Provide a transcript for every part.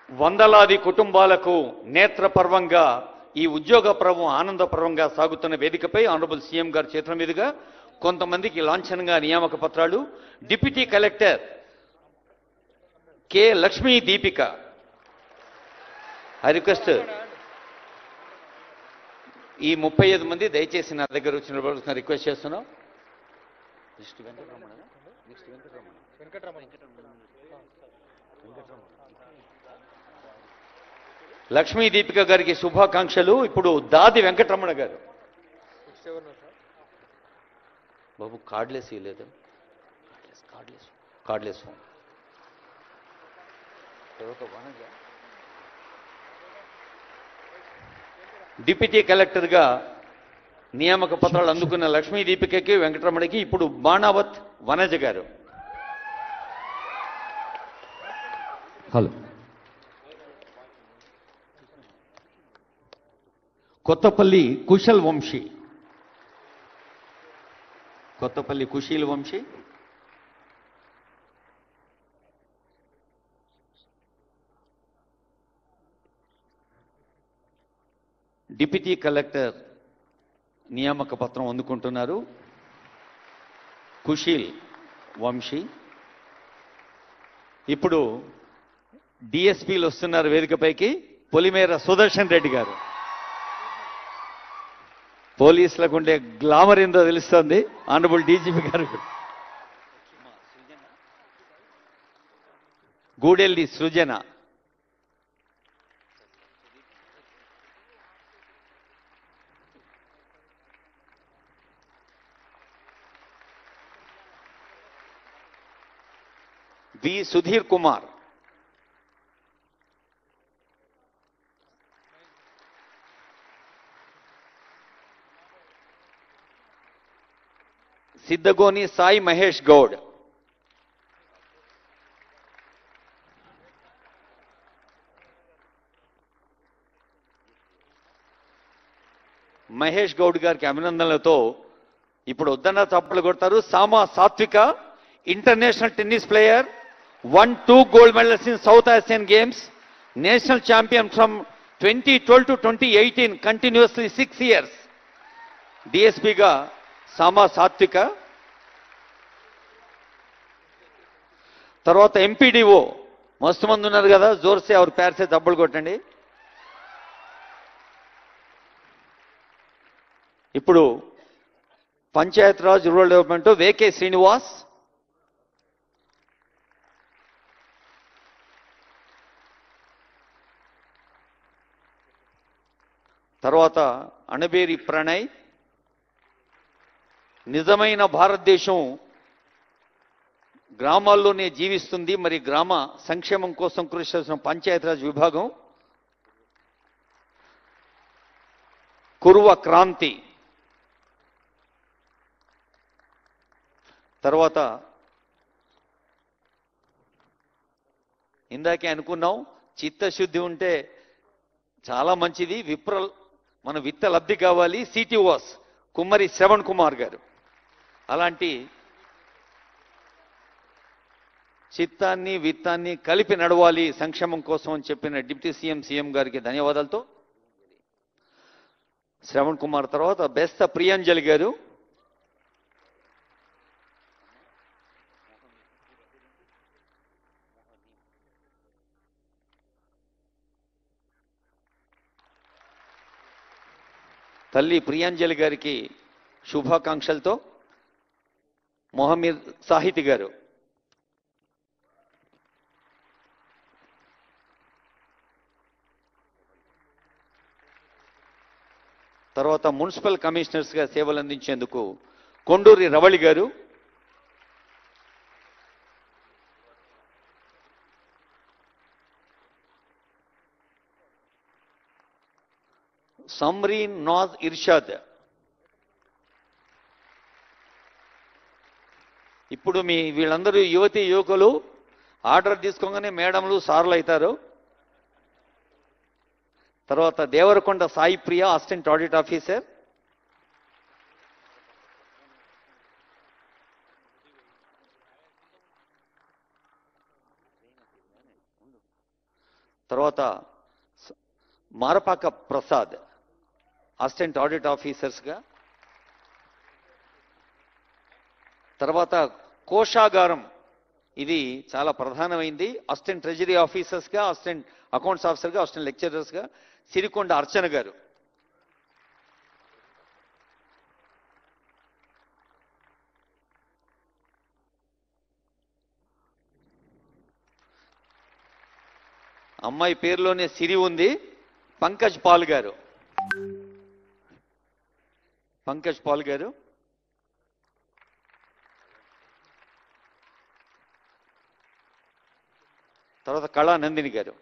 వందలాది కుటుంబాలకు నేత్రపర్వంగా ఈ ఉద్యోగ పర్వం ఆనందపర్వంగా సాగుతున్న వేదికపై ఆనరబుల్ సీఎం గారి చేతుల మీదుగా కొంతమందికి లాంఛనంగా నియామక పత్రాలు. Deputy collector K Lakshmi Deepika. I request ఈ 35 మంది దయచేసి నా దగ్గర వచ్చిన రిక్వెస్ట్ చేస్తున్నాం. లక్ష్మీ దీపిక గారికి శుభాకాంక్షలు. ఇప్పుడు దాది వెంకటరమణ గారు. బాబు కార్డ్లెస్ ఇవ్వలేదు. కార్డ్లెస్ ఫోన్ డిప్యూటీ కలెక్టర్గా నియామక పత్రాలు అందుకున్న లక్ష్మీ దీపికకి వెంకటరమణకి ఇప్పుడు బాణావత్ వనజ గారు. Hello. Kothapalli Kushal Vamsi. Kothapalli Kusheel Vamsi. Deputy collector నియామక పత్రం అందుకుంటున్నారు కుశీల్ వంశీ. ఇప్పుడు డిఎస్పీలు వస్తున్నారు వేదికపైకి. పొలిమేర సుదర్శన్ రెడ్డి గారు. పోలీసులకు ఉండే గ్లామర్ ఏందో తెలుస్తోంది. ఆనరబుల్ డీజీపీ గారు. గూడెల్లి సృజన. వి సుధీర్ కుమార్. సిద్ధగోని సాయి మహేష్ గౌడ్. మహేష్ గౌడ్ గారికి అభినందనలతో ఇప్పుడు వద్దన్న చప్పట్లు కొడతారు. సామా సాత్విక, international tennis player, 1-2 gold medals in south Asian games, national champion from 2012 to 2018, continuously 6 years. డిఎస్పీగా సామా సాత్విక. తర్వాత ఎంపీడీఓ మస్తు మంది ఉన్నారు కదా, జోర్సే ఎవరు పేర్సే దబ్బులు కొట్టండి. ఇప్పుడు పంచాయత్ రాజ్ రూరల్ డెవలప్మెంట్ వేకే శ్రీనివాస్. తర్వాత అణబేరి ప్రణయ్. నిజమైన భారతదేశం గ్రామాల్లోనే జీవిస్తుంది. మరి గ్రామ సంక్షేమం కోసం కృషి చేసిన పంచాయతీరాజ్ విభాగం కురువ క్రాంతి. తర్వాత ఇందాకే అనుకున్నాం చిత్తశుద్ధి ఉంటే చాలా మంచిది. మన విత్త లబ్ధి కావాలి. సిటిఓస్ కుమ్మరి శ్రవణ్ కుమార్ గారు. అలాంటి చిత్తాన్ని విత్తాన్ని కలిపి నడవాలి సంక్షేమం కోసం అని చెప్పిన డిప్యూటీ సీఎం గారికి ధన్యవాదాలతో శ్రవణ్ కుమార్. తర్వాత బెస్త ప్రియాంజలి గారు. తల్లి ప్రియాంజలి గారికి శుభాకాంక్షలతో మొహమ్మద్ సాహితి గారు. తర్వాత మున్సిపల్ కమిషనర్స్గా సేవలు అందించేందుకు కొండూరి రవళి గారు. సమ్రీన్ నాజ్ ఇర్షాద్. ఇప్పుడు వీళ్ళందరూ యువతి యువకులు ఆర్డర్ తీసుకోగానే మేడంలు సార్లు అవుతారు. తర్వాత దేవరకొండ సాయి ప్రియ, అసిస్టెంట్ ఆడిట్ ఆఫీసర్. తర్వాత మారపాక ప్రసాద్ అసిస్టెంట్ ఆడిట్ ఆఫీసర్స్గా. తర్వాత కోశాగారం, ఇది చాలా ప్రధానమైంది, అసిస్టెంట్ ట్రెజరీ ఆఫీసర్స్గా, అసిస్టెంట్ అకౌంట్స్ ఆఫీసర్గా, అసిస్టెంట్ లెక్చరర్స్గా సిరికొండ అర్చన గారు. అమ్మాయి పేరులోనే సిరి ఉంది, పంకజ్ పాల్ గారు. పంకజ్ పాల్ గారు. తర్వాత కళానందిని గారు.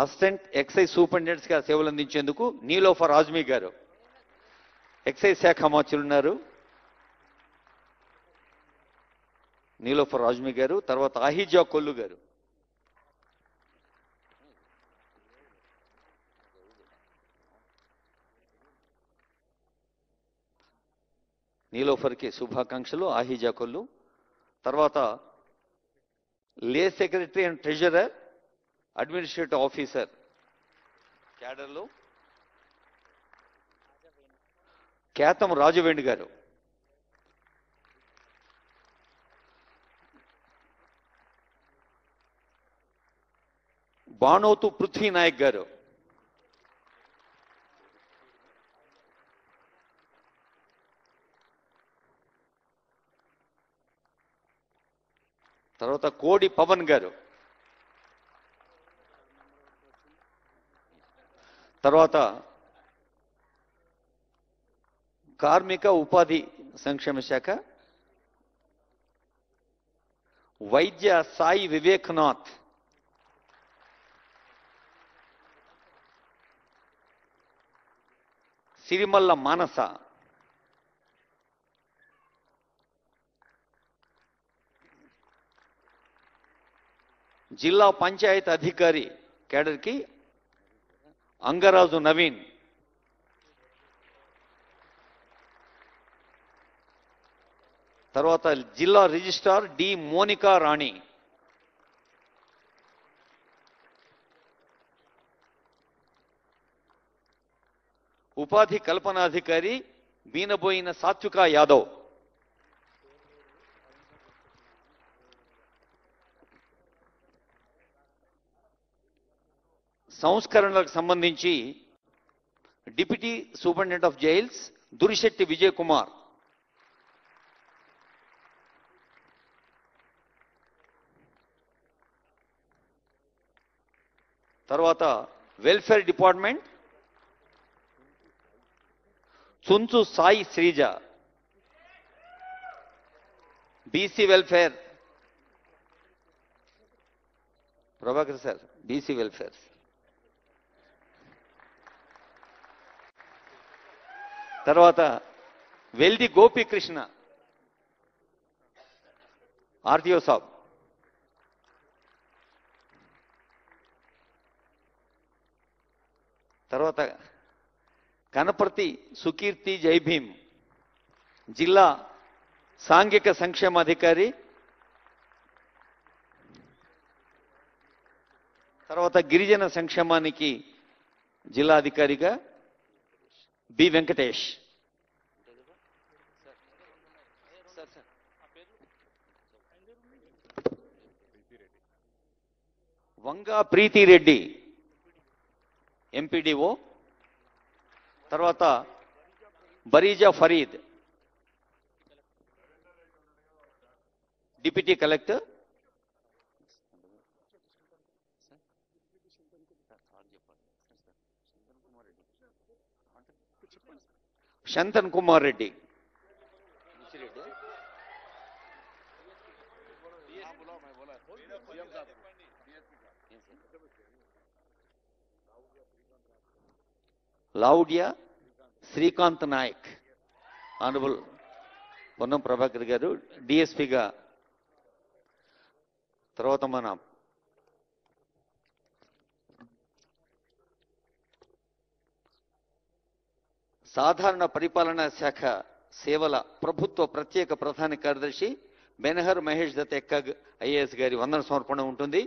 అసిస్టెంట్ ఎక్సైజ్ సూపరింటెండెంట్స్ గా సేవలు అందించేందుకు నీలోఫర్ ఆజ్మీ గారు, ఎక్సైజ్ శాఖ మంత్రులు ఉన్నారు, నీలోఫర్ ఆజ్మీ గారు. తర్వాత ఆహిజా కొల్లు గారు. నీలోఫర్కి శుభాకాంక్షలు, ఆహిజా కొల్లు. తర్వాత lay secretary and treasurer, administrative officer క్యాడర్లో కేతం రాజవేణి గారు. బాణోతు పృథ్వీ నాయక్ గారు. తర్వాత కోడి పవన్ గారు. తర్వాత కార్మిక ఉపాధి సంక్షేమ శాఖ వైద్య సాయి వివేక్నాథ్. సిరిమల్ల మానస. జిల్లా పంచాయత్ అధికారి కేడర్కి అంగరాజు నవీన్. తర్వాత జిల్లా రిజిస్ట్రార్ డి మోనికా రాణి. ఉపాధి కల్పనాధికారి బీనబోయిన సాత్విక యాదవ్. సంస్కరణలకు సంబంధించి deputy superintendent of jails Durishetti Vijay Kumar. తర్వాత welfare department Chunchu Sai Srija. BC welfare Prabhakar sir, BC welfare. తర్వాత వెల్ది గోపీకృష్ణ ఆర్టీఓ సాబ్. తర్వాత కనపర్తి సుకీర్తి జైభీం జిల్లా సాంఘిక సంక్షేమాధికారి. తర్వాత గిరిజన సంక్షేమానికి జిల్లా అధికారిగా బి వెంకటేష్. వంగా ప్రీతిరెడ్డి ఎంపీడీఓ. తర్వాత Bareeja Fareed deputy collector. Shantan Kumar Reddy. Lavudiya Srikanth Nayak. Honourable Ponnam Prabhakar గారు డిఎస్పిగా. తర్వాత మన సాధారణ పరిపాలనా శాఖ సేవల ప్రభుత్వ ప్రత్యేక ప్రధాన కార్యదర్శి బెనహర్ మహేష్ దత్ ఎక్కగ్ ఐఏఎస్ గారి వందన సమర్పణ ఉంటుంది.